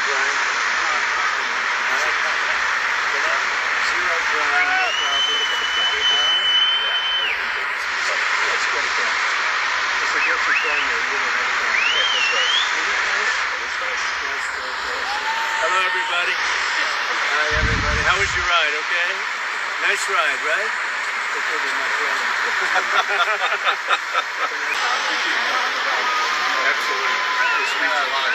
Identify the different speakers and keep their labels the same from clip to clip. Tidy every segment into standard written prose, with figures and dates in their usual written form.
Speaker 1: Brian. Zero, Brian. No problem. That's great, then. It's a gift for Kenya. You don't have time. That's right. Isn't it nice? That's nice. Hello, everybody. Hi, everybody. How was your ride? Okay? Nice ride, right? That could be my friend. Absolutely. This means a lot.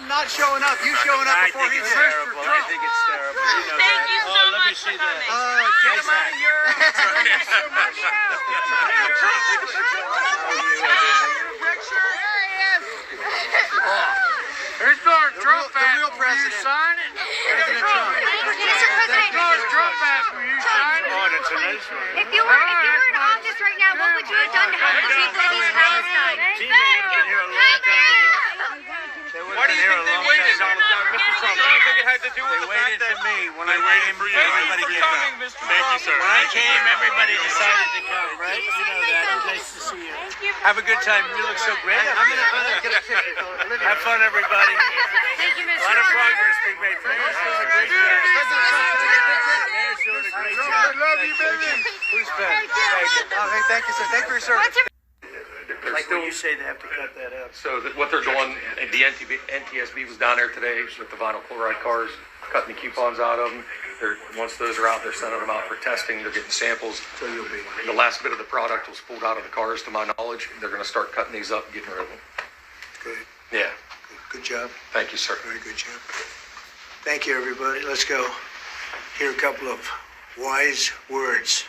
Speaker 1: Not showing up. You showing up before he's
Speaker 2: terrible. I think it's terrible. You know
Speaker 3: Thank you so
Speaker 2: let me
Speaker 3: much
Speaker 2: see
Speaker 3: for
Speaker 2: that.
Speaker 3: coming.
Speaker 1: get him out of here. Thank you so much.
Speaker 2: There's Donald Trump.
Speaker 1: The real president.
Speaker 2: Will you sign it?
Speaker 1: President Trump.
Speaker 3: Mr. President,
Speaker 2: Donald Trump asked will you sign it? Oh, that's a nice one.
Speaker 3: if you were in office right now, what would you have done to help the people of East Palestine?
Speaker 2: Gee, they would have been here a long time ago.
Speaker 4: Why do you think they waited, Donald Trump? Mr. Trump, do you think it had to do with
Speaker 2: They
Speaker 4: the fact
Speaker 2: waited
Speaker 4: that...
Speaker 2: for me. When I came, everybody
Speaker 4: Thank you
Speaker 2: came.
Speaker 4: for coming, Mr. Trump.
Speaker 2: When I came, everybody decided to come, right? You know that. Nice to see you. Have a good time. You look so great.
Speaker 1: I'm gonna get a picture.
Speaker 2: Have fun, everybody.
Speaker 3: Thank you,
Speaker 2: A
Speaker 3: Mr.
Speaker 2: lot of
Speaker 3: President.
Speaker 2: progress being made. Mayor's doing a great job. Mayor's doing a great job.
Speaker 1: I love you, baby.
Speaker 2: Who's back? Thank you.
Speaker 1: Oh, hey, thank you, sir. Thank you for your service.
Speaker 2: Like when you say they have to cut that out.
Speaker 4: So what they're doing, the NTSB was down there today with the vinyl chloride cars, cutting the coupons out of them. Once those are out, they're sending them out for testing. They're getting samples.
Speaker 1: So you'll be.
Speaker 4: The last bit of the product was pulled out of the cars, to my knowledge. They're going to start cutting these up and getting rid of them.
Speaker 1: Good.
Speaker 4: Yeah.
Speaker 1: Good job.
Speaker 4: Thank you, sir.
Speaker 1: Very good job. Thank you, everybody. Let's go hear a couple of wise words.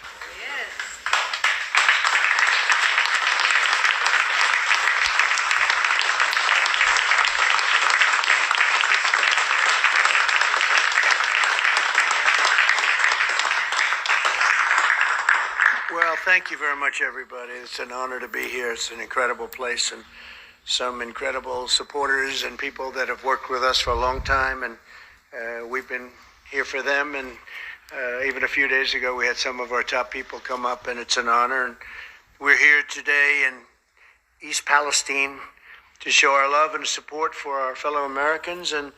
Speaker 1: Well, thank you very much, everybody. It's an honor to be here. It's an incredible place and some incredible supporters and people that have worked with us for a long time. And we've been here for them. And even a few days ago, we had some of our top people come up, and it's an honor. And we're here today in East Palestine to show our love and support for our fellow Americans and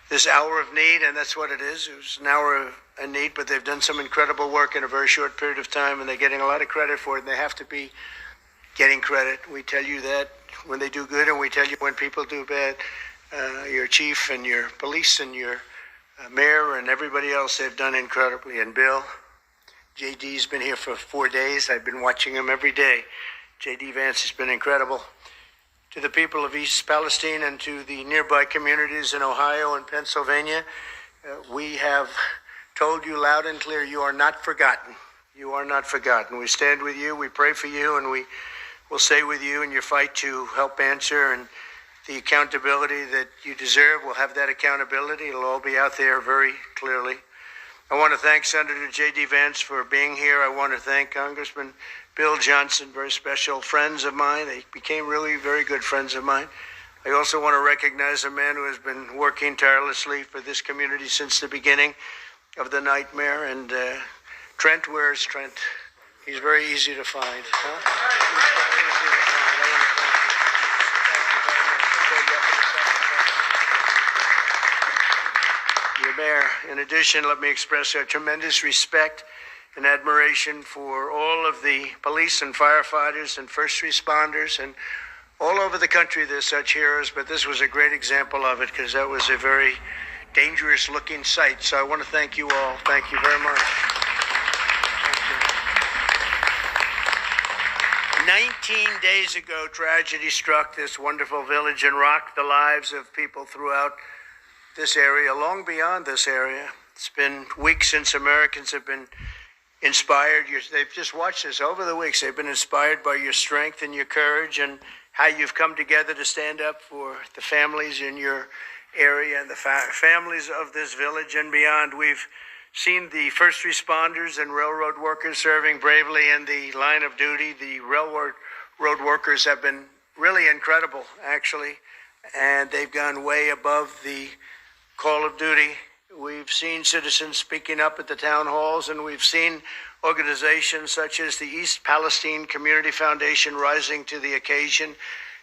Speaker 1: this hour of need, and that's what it is. It was an hour of need, but they've done some incredible work in a very short period of time, and they're getting a lot of credit for it, and they have to be getting credit. We tell you that when they do good, and we tell you when people do bad. Your chief and your police and your mayor and everybody else, they've done incredibly. And Bill, JD's been here for 4 days. I've been watching him every day. JD Vance has been incredible. To the people of East Palestine and to the nearby communities in Ohio and Pennsylvania, we have told you loud and clear, you are not forgotten. You are not forgotten. We stand with you, we pray for you, and we will stay with you in your fight to help answer and the accountability that you deserve. We'll have that accountability. It'll all be out there very clearly. I want to thank Senator J.D. Vance for being here. I want to thank Congressman Bill Johnson, very special friends of mine. They became really very good friends of mine. I also want to recognize a man who has been working tirelessly for this community since the beginning of the nightmare. And Trent, where's Trent? He's very easy to find. Huh? Your Mayor, in addition, let me express our tremendous respect and admiration for all of the police and firefighters and first responders, and all over the country there's such heroes, but this was a great example of it because that was a very dangerous looking sight. So I want to thank you all. Thank you very much. 19 days ago, tragedy struck this wonderful village and rocked the lives of people throughout this area, long beyond this area. It's been weeks since Americans have been inspired. They've just watched this over the weeks. They've been inspired by your strength and your courage and how you've come together to stand up for the families in your area and the families of this village and beyond. We've seen the first responders and railroad workers serving bravely in the line of duty. The railroad workers have been really incredible, actually, and they've gone way above the call of duty. We've seen citizens speaking up at the town halls, and we've seen organizations such as the East Palestine Community Foundation rising to the occasion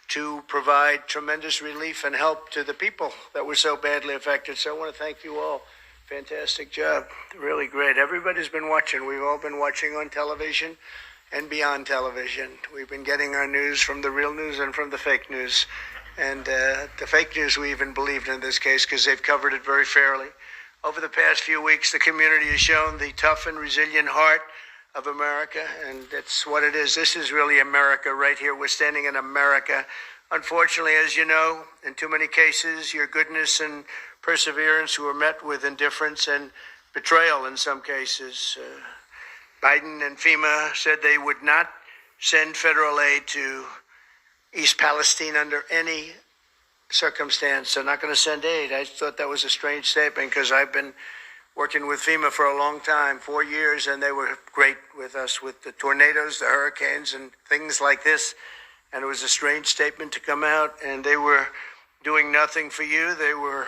Speaker 1: to provide tremendous relief and help to the people that were so badly affected. So I want to thank you all. Fantastic job. Really great. Everybody's been watching. We've all been watching on television and beyond television. We've been getting our news from the real news and from the fake news. And the fake news we even believed in this case because they've covered it very fairly. Over the past few weeks, the community has shown the tough and resilient heart of America, and that's what it is. This is really America right here. We're standing in America. Unfortunately, as you know, in too many cases, your goodness and perseverance were met with indifference and betrayal in some cases. Biden and FEMA said they would not send federal aid to East Palestine under any circumstance. They're not going to send aid. I thought that was a strange statement because I've been working with FEMA for a long time, 4 years, and they were great with us with the tornadoes, the hurricanes, and things like this. And it was a strange statement to come out, and they were doing nothing for you. They were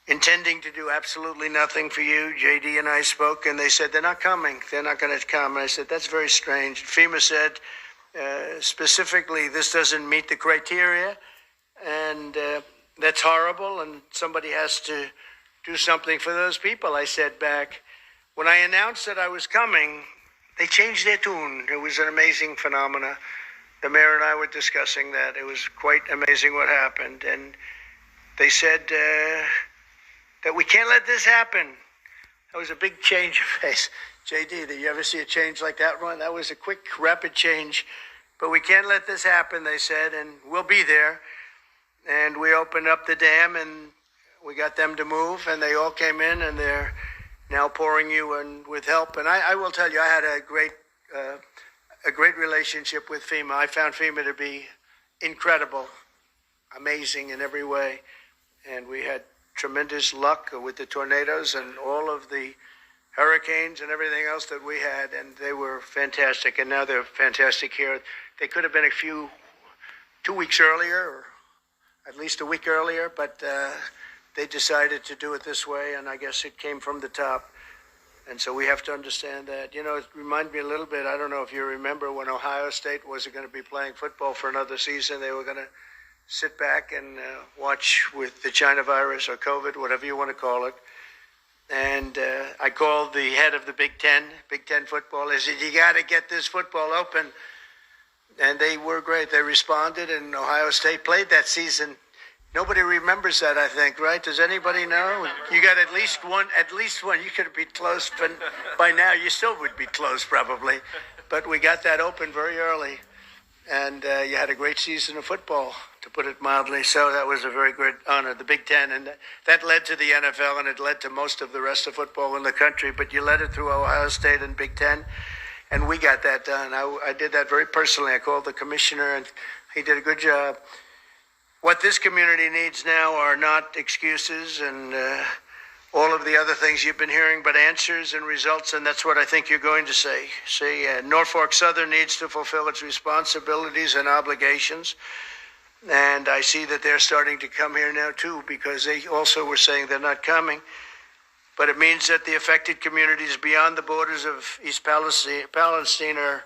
Speaker 1: intending to do absolutely nothing for you. JD and I spoke, and they said, they're not coming. They're not going to come. And I said, that's very strange. FEMA said, specifically, this doesn't meet the criteria, and that's horrible, and somebody has to do something for those people. I said back, when I announced that I was coming, they changed their tune. It was an amazing phenomena. The mayor and I were discussing that. It was quite amazing what happened, and they said that we can't let this happen. That was a big change of pace. JD, did you ever see a change like that one? That was a quick, rapid change. But we can't let this happen, they said, and we'll be there. And we opened up the dam, and we got them to move, and they all came in, and they're now pouring you in with help. And I will tell you, I had a great relationship with FEMA. I found FEMA to be incredible, amazing in every way. And we had tremendous luck with the tornadoes and all of the hurricanes and everything else that we had, and they were fantastic, and now they're fantastic here. They could have been 2 weeks earlier, or at least a week earlier, but they decided to do it this way, and I guess it came from the top. And so we have to understand that. You know, it reminded me a little bit, I don't know if you remember when Ohio State wasn't going to be playing football for another season. They were going to sit back and watch with the China virus or COVID, whatever you want to call it. And I called the head of the Big Ten football. I said, you got to get this football open. And they were great. They responded, and Ohio State played that season. Nobody remembers that, I think, right? Does anybody know? You got at least one. You could be close, but by now you still would be close probably. But we got that open very early. And you had a great season of football, to put it mildly. So that was a very great honor, the Big Ten. And that led to the NFL, and it led to most of the rest of football in the country. But you led it through Ohio State and Big Ten, and we got that done. I did that very personally. I called the commissioner, and he did a good job. what this community needs now are not excuses and all of the other things you've been hearing, but answers and results, and that's what I think you're going to say. See, Norfolk Southern needs to fulfill its responsibilities and obligations, and I see that they're starting to come here now too, because they also were saying they're not coming. But it means that the affected communities beyond the borders of East Palestine are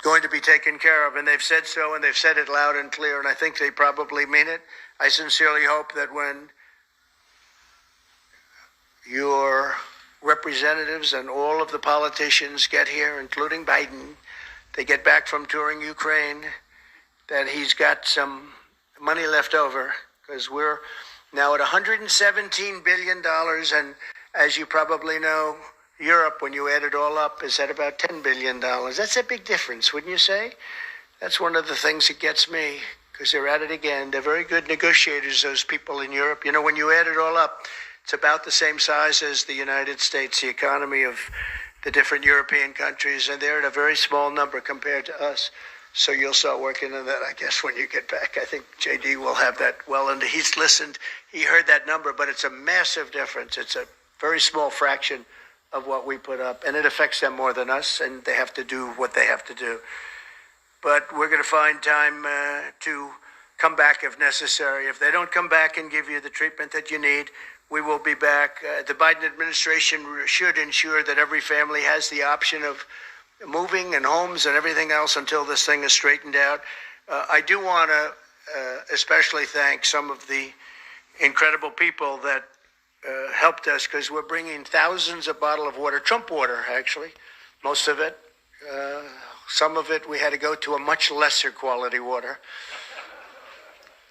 Speaker 1: going to be taken care of, and they've said so, and they've said it loud and clear, and I think they probably mean it. I sincerely hope that when your representatives and all of the politicians get here, including Biden, they get back from touring Ukraine, that he's got some money left over, because we're now at $117 billion, and as you probably know, Europe, when you add it all up, is at about $10 billion. That's a big difference, wouldn't you say? That's one of the things that gets me, because they're at it again. They're very good negotiators, those people in Europe. You know, when you add it all up, it's about the same size as the United States, the economy of the different European countries, and they're at a very small number compared to us. So you'll start working on that, I guess, when you get back. I think JD will have that well, and he's listened. He heard that number, but it's a massive difference. It's a very small fraction of what we put up, and it affects them more than us, and they have to do what they have to do. But we're going to find time to come back if necessary. If they don't come back and give you the treatment that you need, we will be back. The Biden administration should ensure that every family has the option of moving and homes and everything else until this thing is straightened out. I do want to especially thank some of the incredible people that helped us, because we're bringing thousands of bottles of water, Trump water, actually, most of it. Some of it we had to go to a much lesser quality water.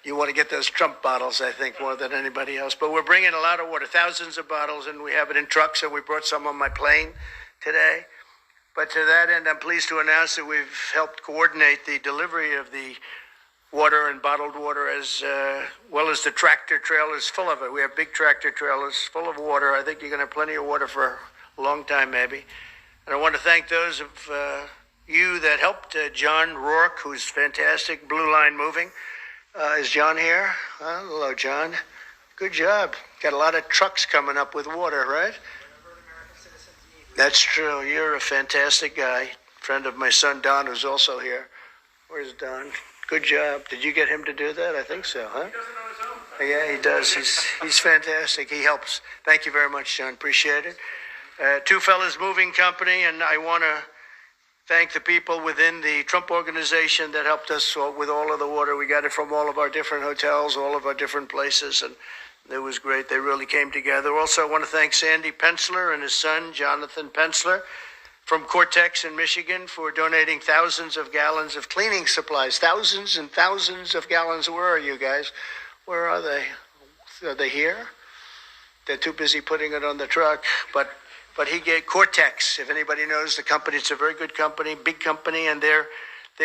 Speaker 1: You want to get those Trump bottles, I think, more than anybody else. But we're bringing a lot of water, thousands of bottles, and we have it in trucks, and we brought some on my plane today. But to that end, I'm pleased to announce that we've helped coordinate the delivery of the water and bottled water, as well as the tractor trailers full of it. We have big tractor trailers full of water. I think you're going to have plenty of water for a long time, maybe. And I want to thank those of you that helped John Rourke, who's fantastic, Blue Line Moving. Is John here? Hello, John. Good job. Got a lot of trucks coming up with water, right? That's true. You're a fantastic guy. Friend of my son, Don, who's also here. Where's Don? Good job. Did you get him to do that? I think so, huh? He does it on his own. Yeah, he does. He's fantastic. He helps. Thank you very much, John. Appreciate it. Two Fellas Moving Company, and I want to thank the people within the Trump organization that helped us with all of the water. We got it from all of our different hotels, all of our different places, and it was great. They really came together. Also, I want to thank Sandy Pensler and his son, Jonathan Pensler, from Cortex in Michigan, for donating thousands of gallons of cleaning supplies. Thousands and thousands of gallons. Where are you guys? Where are they? Are they here? They're too busy putting it on the truck. But he gave Cortex, if anybody knows the company, it's a very good company, big company, and they're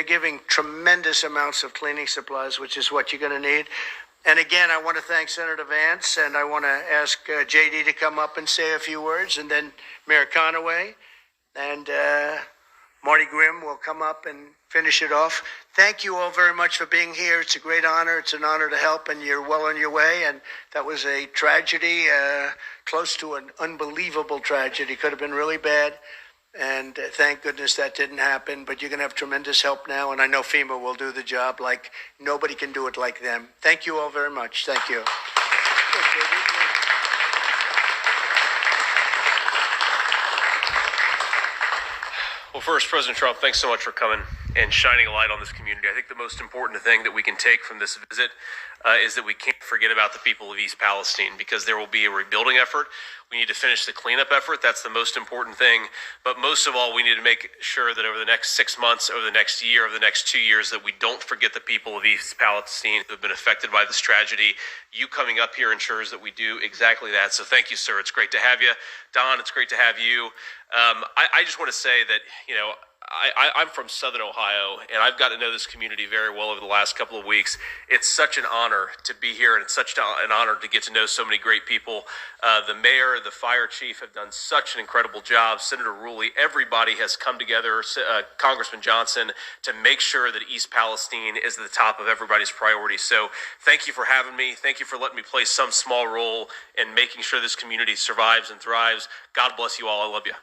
Speaker 1: giving tremendous amounts of cleaning supplies, which is what you're going to need. And again, I want to thank Senator Vance, and I want to ask JD to come up and say a few words, and then Mayor Conaway and Marty Grimm will come up and finish it off. Thank you all very much for being here. It's a great honor. It's an honor to help, and you're well on your way. And that was a tragedy, close to an unbelievable tragedy. Could have been really bad. And thank goodness that didn't happen. But you're going to have tremendous help now. And I know FEMA will do the job like nobody can do it like them. Thank you all very much. Thank you.
Speaker 5: Well, first, President Trump, thanks so much for coming and shining a light on this community. I think the most important thing that we can take from this visit is that we can't forget about the people of East Palestine, because there will be a rebuilding effort. We need to finish the cleanup effort. That's the most important thing. But most of all, we need to make sure that over the next 6 months, over the next year, over the next 2 years, that we don't forget the people of East Palestine who have been affected by this tragedy. You coming up here ensures that we do exactly that. So thank you, sir. It's great to have you. Don, it's great to have you. I just want to say that, I'm from Southern Ohio, and I've got to know this community very well over the last couple of weeks. It's such an honor honor to be here, and it's such an honor to get to know so many great people. The mayor, the fire chief have done such an incredible job. Senator Ruley, everybody has come together, Congressman Johnson, to make sure that East Palestine is at the top of everybody's priorities. So thank you for having me. Thank you for letting me play some small role in making sure this community survives and thrives. God bless you all. I love you.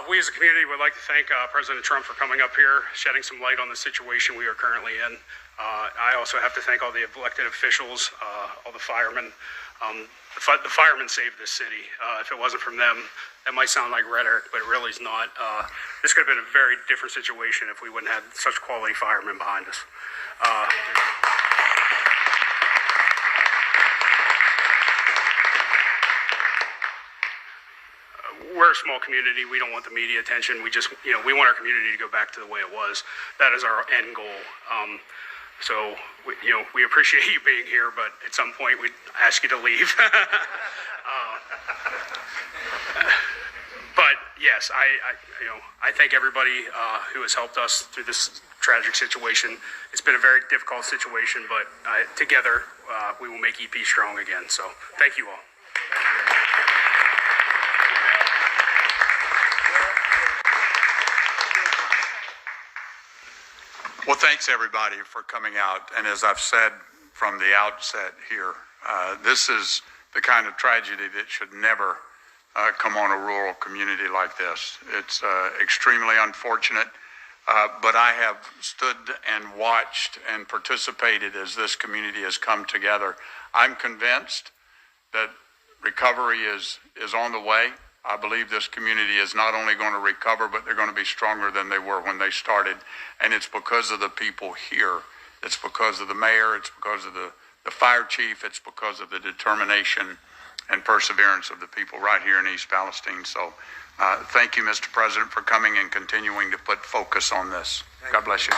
Speaker 6: We as a community would like to thank President Trump for coming up here, shedding some light on the situation we are currently in. I also have to thank all the elected officials, all the firemen. The firemen saved this city. If it wasn't from them, that might sound like rhetoric, but it really is not. This could have been a very different situation if we wouldn't have such quality firemen behind us. We're a small community. We don't want the media attention. We just, we want our community to go back to the way it was. That is our end goal. So, we appreciate you being here, but at some point we'd ask you to leave. But yes, I thank everybody who has helped us through this tragic situation. It's been a very difficult situation, but together we will make EP strong again. So, thank you all.
Speaker 7: Well, thanks everybody for coming out. And as I've said from the outset here, this is the kind of tragedy that should never come on a rural community like this. It's extremely unfortunate, but I have stood and watched and participated as this community has come together. I'm convinced that recovery is on the way. I believe this community is not only going to recover, but they're going to be stronger than they were when they started. And it's because of the people here. It's because of the mayor. It's because of the fire chief. It's because of the determination and perseverance of the people right here in East Palestine. So thank you, Mr. President, for coming and continuing to put focus on this. God bless you.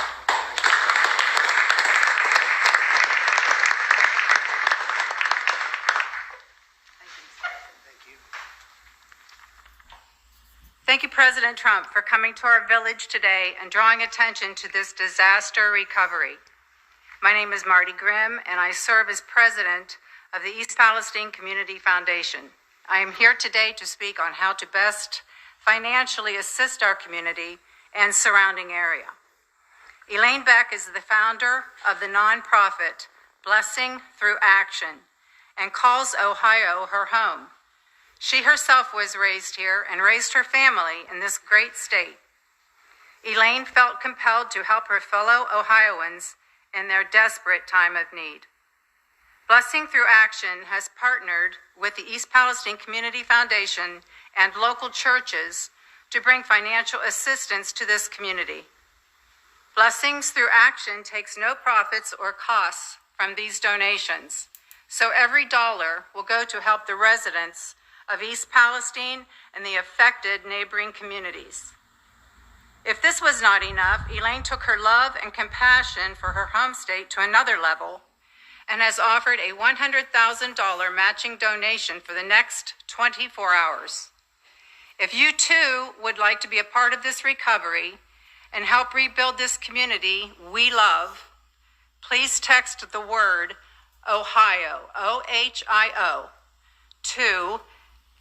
Speaker 8: Thank you, President Trump, for coming to our village today and drawing attention to this disaster recovery. My name is Marty Grimm, and I serve as president of the East Palestine Community Foundation. I am here today to speak on how to best financially assist our community and surrounding area. Elaine Beck is the founder of the nonprofit Blessing Through Action and calls Ohio her home. She herself was raised here and raised her family in this great state. Elaine felt compelled to help her fellow Ohioans in their desperate time of need. Blessing Through Action has partnered with the East Palestine Community Foundation and local churches to bring financial assistance to this community. Blessings Through Action takes no profits or costs from these donations, so every dollar will go to help the residents of East Palestine and the affected neighboring communities. If this was not enough, Elaine took her love and compassion for her home state to another level and has offered a $100,000 matching donation for the next 24 hours. If you too would like to be a part of this recovery and help rebuild this community we love, please text the word Ohio, OHIO, to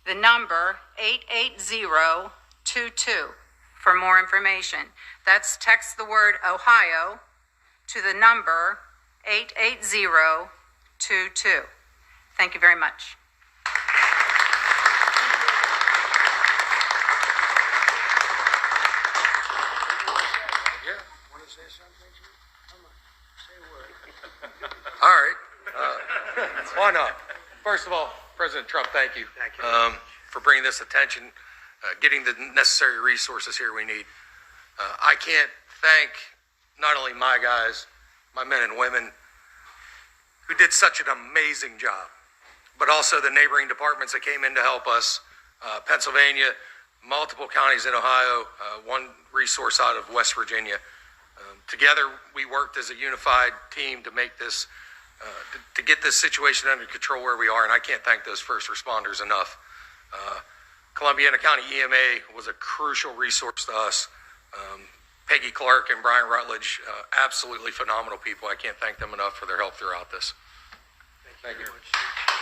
Speaker 8: the number 88022 for more information. That's text the word Ohio to the number 88022. Thank you very much.
Speaker 4: All right. Why not? First of all, President Trump, thank you.
Speaker 1: Thank you.
Speaker 4: For bringing this attention, getting the necessary resources here we need. I can't thank not only my guys, my men and women who did such an amazing job, but also the neighboring departments that came in to help us. Pennsylvania, multiple counties in Ohio, one resource out of West Virginia. Together, we worked as a unified team to make this, to get this situation under control where we are, and I can't thank those first responders enough. Columbiana County EMA was a crucial resource to us. Peggy Clark and Brian Rutledge, absolutely phenomenal people. I can't thank them enough for their help throughout this.
Speaker 1: Thank you very much.